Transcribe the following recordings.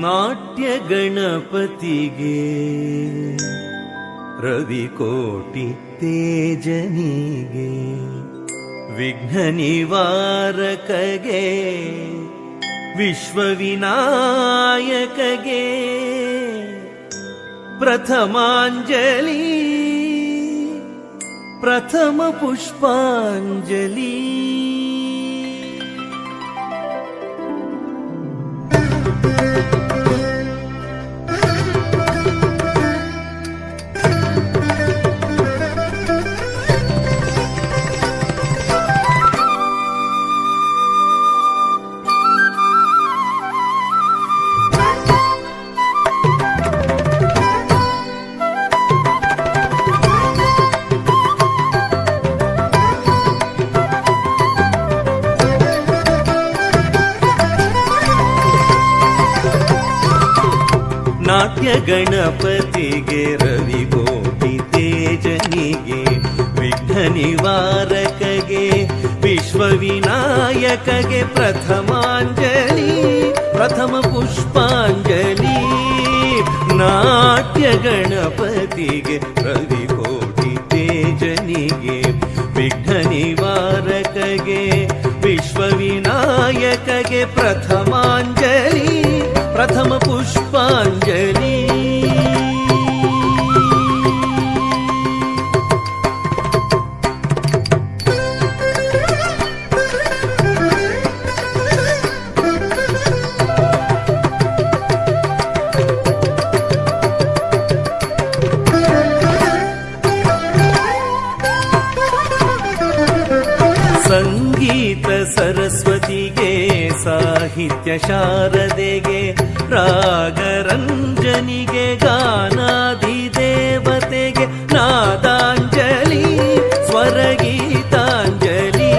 ನಾಟ್ಯ ಗಣಪತಿಗೆ ರವಿಕೋಟಿ ತೇಜನಿಗೆ ವಿಘ್ನ ನಿವಾರಕಗೆ ವಿಶ್ವವಿನಾಯಕಗೆ ಪ್ರಥಮಾಂಜಲಿ ಪ್ರಥಮ ಪುಷ್ಪಾಂಜಲಿ. ನಾಟ್ಯ ಗಣಪತಿಗೆ ರವಿಕೋಟಿ ತೇಜನಿಗೆ ವಿಘ್ನ ನಿವಾರಕಗೆ ವಿಶ್ವವಿನಾಯಕಗೆ ಪ್ರಥಮಾಂಜಲಿ ಪ್ರಥಮ ಪುಷ್ಪಾಂಜಲಿ. ನಾಟ್ಯ ಗಣಪತಿಗೆ ರವಿಕೋಟಿ ತೇಜನಿಗೆ ವಿಘ್ನ ನಿವಾರಕಗೆ ವಿಶ್ವವಿನಾಯಕಗೆ ಪ್ರಥಮಾಂಜಲಿ ಪ್ರಥಮ ಪುಷ್ಪಾಂಜಲಿ. ಸಂಗೀತ ಸರಸ್ವತಿಗೆ ಸಾಹಿತ್ಯ ಶಾರದೆಗೆ ರಾಗರಂಜನಿಗೆ ಗಾನಾಧಿದೇವತೆಗೆ ನಾದಾಂಜಲಿ ಸ್ವರಗೀತಾಂಜಲಿ.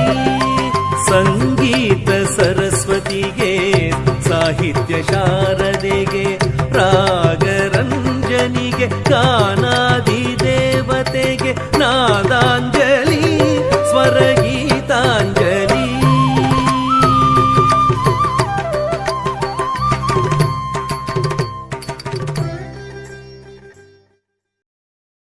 ಸಂಗೀತ ಸರಸ್ವತಿಗೆ ಸಾಹಿತ್ಯ ಶಾರದೆಗೆ ರಾಗರಂಜನಿಗೆ ಗಾನ